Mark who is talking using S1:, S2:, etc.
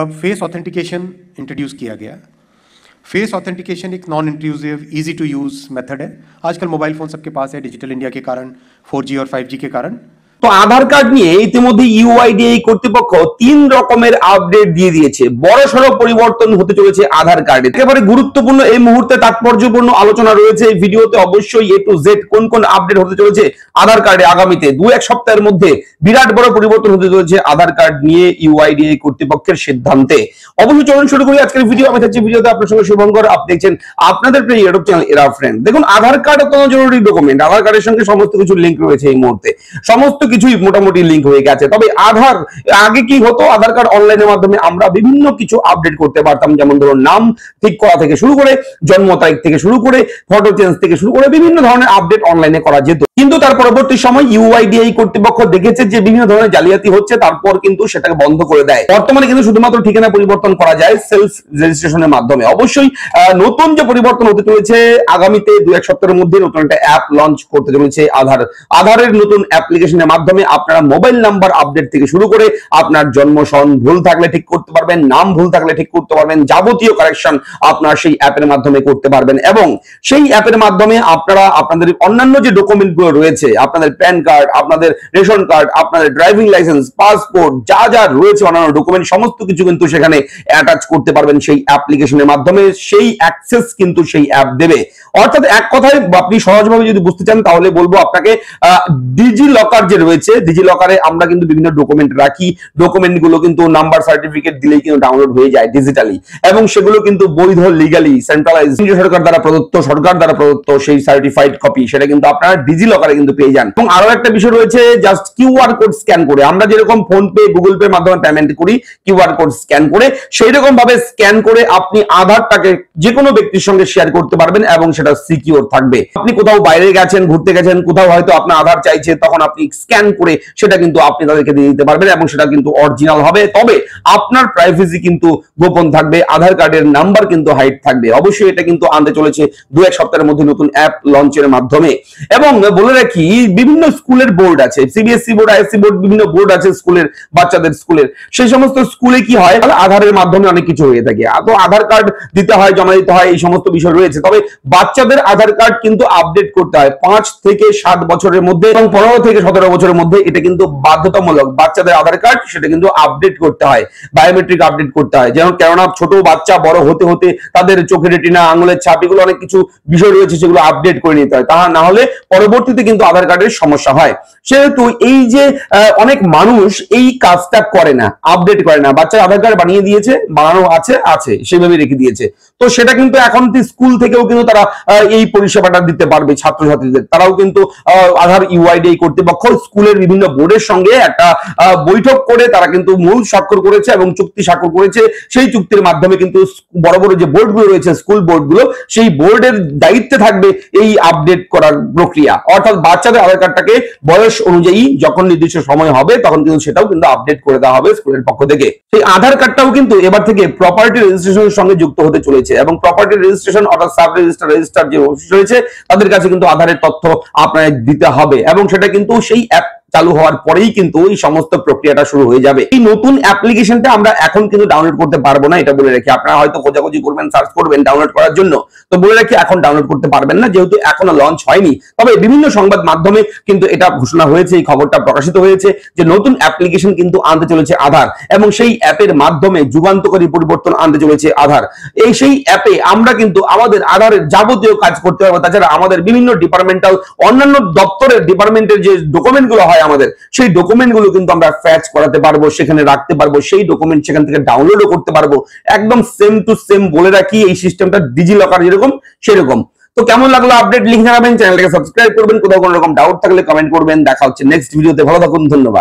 S1: अब face authentication introduce किया गया। फेस ऑथेंटिकेशन एक non intrusive easy to use method है। आजकल मोबाइल फोन सबके पास है, डिजिटल इंडिया के कारण, 4G और 5G के कारण।
S2: তো আধার কার্ড নিয়ে ইতিমধ্যে ইউআইডিএআই কর্তৃপক্ষ 3 রকমের আপডেট দিয়ে দিয়েছে। বড়সড় পরিবর্তন হতে চলেছে আধার কার্ডে। একেবারে গুরুত্বপূর্ণ এই মুহূর্তে তাৎপর্যপূর্ণ আলোচনা রয়েছে এই ভিডিওতে। অবশ্যই এ টু জেড কোন কোন আপডেট হতে চলেছে আধার কার্ডে আগামীতে 2-1 সপ্তাহের মধ্যে বিরাট বড় পরিবর্তন হতে চলেছে আধার কার্ড নিয়ে ইউআইডিএআই কর্তৃপক্ষের সিদ্ধান্তে। অবশ্যই চলুন শুরু করি আজকের ভিডিও। আমি থাকছি ভিডিওতে আপনার সঙ্গে শুভঙ্কর। আপনি দেখছেন আপনাদের প্রিয় ইউটিউব চ্যানেল এরা ফ্রেন্ড। দেখুন, আধার কার্ড অত্যন্ত জরুরি ডকুমেন্ট। আধার কার্ডের সঙ্গে সমস্ত কিছু লিংক রয়েছে এই মুহূর্তে, সমস্ত কিছুই মোটামুটি লিংক হয়ে গেছে। তবে আধার আগে কি হতো, আধার কার্ড অনলাইনের মাধ্যমে আমরা বিভিন্ন কিছু আপডেট করতে পারতাম, যেমন ধরুন নাম ঠিক করা থেকে শুরু করে, জন্ম তারিখ থেকে শুরু করে, ফটো চেঞ্জ থেকে শুরু করে বিভিন্ন ধরনের আপডেট অনলাইনে করা যেত। কিন্তু তার পরবর্তী সময় ইউআইডিএআই কর্তৃপক্ষ দেখেছে যে বিভিন্ন ধরনের জালিয়াতি হচ্ছে, তারপর কিন্তু সেটাকে বন্ধ করে দেয়। বর্তমানে কিন্তু শুধুমাত্র ঠিকানা পরিবর্তন করা যায় সেলফ রেজিস্ট্রেশনের মাধ্যমে। অবশ্যই নতুন যে পরিবর্তন হতে চলেছে আগামীতে 2-1 সপ্তাহের মধ্যে নতুন একটা অ্যাপ লঞ্চ করতে চলেছে আধারের নতুন অ্যাপ্লিকেশনের মাধ্যমে আপনারা মোবাইল নাম্বার আপডেট থেকে শুরু করে আপনার জন্ম সন ভুল থাকলে ঠিক করতে পারবেন, নাম ভুল থাকলে ঠিক করতে পারবেন, যাবতীয় কারেকশন আপনার সেই অ্যাপের মাধ্যমে করতে পারবেন। এবং সেই অ্যাপের মাধ্যমে আপনারা আপনাদের অন্যান্য যে ডকুমেন্ট গুলো রয়েছে, আপনাদের প্যান কার্ড, আপনাদের রেশন কার্ড, আপনাদের ড্রাইভিং লাইসেন্স, পাসপোর্ট, যা যা রয়েছে অন্যান্য ডকুমেন্ট সমস্ত কিছু কিন্তু সেখানে অ্যাটাচ করতে পারবেন সেই অ্যাপ্লিকেশনের মাধ্যমে। সেই অ্যাক্সেস কিন্তু সেই অ্যাপ দেবে। অর্থাৎ এক কথায় আপনি সহজভাবে যদি বুঝতে চান তাহলে বলবো আপনাকে, ডিজি লকার যে রয়েছে, ডিজি লকারে আমরা কিন্তু বিভিন্ন ডকুমেন্ট রাখি। ডকুমেন্ট গুলো কিন্তু নাম্বার সার্টিফিকেট দিলেই কিন্তু ডাউনলোড হয়ে যায় ডিজিটালি, এবং সেগুলো কিন্তু বৈধ, লিগালি সেন্ট্রালাইজ সরকার দ্বারা প্রদত্ত সেই সার্টিফাইড কপি, সেটা কিন্তু আপনারা ডিজি লকারে কিন্তু পেয়ে যান। এবং আরো একটা বিষয় রয়েছে, জাস্ট কিউআর কোড স্ক্যান করে, আমরা যেরকম ফোন পে, গুগল পে মাধ্যমে পেমেন্ট করি কিউআর কোড স্ক্যান করে, সেই রকম ভাবে স্ক্যান করে আপনি আধারটাকে যে কোনো ব্যক্তির সঙ্গে শেয়ার করতে পারবেন এবং সেটা সিকিউর থাকবে। আপনি কোথাও বাইরে গেছেন, ঘুরতে গেছেন, কোথাও হয়তো আপনার আধার চাইছে, তখন আপনি স্ক্যান করে সেটা কিন্তু আপনি তাদেরকে দিয়ে দিতে পারবেন এবং সেটা কিন্তু অরিজিনাল হবে। তবে আপনার প্রাইভেসি কিন্তু গোপন থাকবে, আধার কার্ডের নাম্বার কিন্তু হাইড থাকবে। অবশ্যই এটা কিন্তু আনতে চলেছে 2-1 সপ্তাহের মধ্যে নতুন অ্যাপ লঞ্চের মাধ্যমে। এবং বলে রাখি, বিভিন্ন স্কুলের বোর্ড আছে, সিবিএসসি বোর্ড, আইএসসি বোর্ড, বিভিন্ন বোর্ড আছে স্কুলের, বাচ্চাদের স্কুলের। সেই সমস্ত স্কুলে কি হয়, আধারের মাধ্যমে অনেক কিছু হয়ে থাকে। তো আধার কার্ড দিতে হয়, জমা দিতে হয়, এই সমস্ত বিষয় রয়েছে। তবে বাচ্চাদের আধার কার্ড কিন্তু আপডেট করতে হয় 5 থেকে 7 বছরের মধ্যে এবং 15 থেকে 17 বছরের মধ্যে। এটা কিন্তু বাধ্যতামূলক, বাচ্চাদের আধার কার্ড সেটা কিন্তু আপডেট করতে হয়, বায়োমেট্রিক আপডেট করতে হয়। কেননা ছোট বাচ্চা বড় হতে হতে তাদের চোখের রেটিনা, আঙুলের ছাপ, এগুলো অনেক কিছু বিষয় রয়েছে সেগুলো আপডেট করে নিতে হয়। তাহা না হলে পরবর্তীতে কিন্তু আধার কার্ডের সমস্যা হয়। সেহেতু এই যে অনেক মানুষ এই কাজটা করে না, আপডেট করে না। বাচ্চার আধার কার্ড বানিয়ে দিয়েছে, বানানো আছে সেভাবে রেখে দিয়েছে। তো সেটা কিন্তু এখন স্কুল থেকেও কিন্তু তারা এই পরিষেবাটা দিতে পারবে ছাত্রছাত্রীদের। তারাও কিন্তু আধার ইউআইডিএআই কর্তৃপক্ষ স্কুলের বিভিন্ন বোর্ডের সঙ্গে একটা বৈঠক করে তারা কিন্তু মূল স্বাক্ষর করেছে এবং চুক্তি স্বাক্ষর করেছে। সেই চুক্তির মাধ্যমে কিন্তু বড় বড় যে বোর্ডগুলো রয়েছে, স্কুল বোর্ডগুলো, সেই বোর্ডের দায়িত্বে থাকবে এই আপডেট করার প্রক্রিয়া। অর্থাৎ বাচ্চাদের আধার কার্ডটাকে বয়স অনুযায়ী যখন নির্দিষ্ট সময় হবে তখন কিন্তু সেটাও কিন্তু আপডেট করে দেওয়া হবে স্কুলের পক্ষ থেকে। সেই আধার কার্ডটাও কিন্তু এবার থেকে প্রপার্টি রেজিস্ট্রেশনের সঙ্গে যুক্ত হতে চলেছে এবং প্রপার্টি রেজিস্ট্রেশন অর্থাৎ সাব রেজিস্ট্রার যে অফিস রয়েছে তাদের কাছে কিন্তু আধারের তথ্য আপনাদের দিতে হবে এবং সেটা কিন্তু সেই অ্যাপ চালু হওয়ার পরেই কিন্তু এই সমস্ত প্রক্রিয়াটা শুরু হয়ে যাবে। এই নতুন অ্যাপ্লিকেশনটা আমরা এখন কিন্তু ডাউনলোড করতে পারবো না, এটা বলে রাখি। আপনারা হয়তো খোঁজাখুঁজি করবেন, সার্চ করবেন ডাউনলোড করার জন্য, তো বলে রাখি এখন ডাউনলোড করতে পারবেন না, যেহেতু এখনো লঞ্চ হয়নি। তবে বিভিন্ন সংবাদ মাধ্যমে কিন্তু এটা ঘোষণা হয়েছে, এই খবরটা প্রকাশিত হয়েছে যে নতুন অ্যাপ্লিকেশন কিন্তু আনতে চলেছে আধার এবং সেই অ্যাপের মাধ্যমে যুগান্তকারী পরিবর্তন আনতে চলেছে আধার। সেই অ্যাপে আমরা কিন্তু আমাদের আধারের যাবতীয় কাজ করতে পারবো। তাছাড়া আমাদের বিভিন্ন ডিপার্টমেন্টাল, অন্যান্য দপ্তরের ডিপার্টমেন্টের যে ডকুমেন্ট গুলো হয় আমাদের, সেই ডকুমেন্ট গুলো কিন্তু আমরা ফ্যাচ করাতে পারবো, সেখানে রাখতে পারবো, সেই ডকুমেন্ট সেখান থেকে ডাউনলোডও করতে পারবো। একদম সেম টু সেম বলে রাখি, এই সিস্টেমটা ডিজি লকার যেরকম সেরকম। তো কেমন লাগলো আপডেট, লিংক জানাবেন, চ্যানেলটাকে সাবস্ক্রাইব করবেন, কোথাও কোনো রকম ডাউট থাকলে কমেন্ট করবেন। দেখা হচ্ছে নেক্সট ভিডিওতে, ভালো থাকুন, ধন্যবাদ।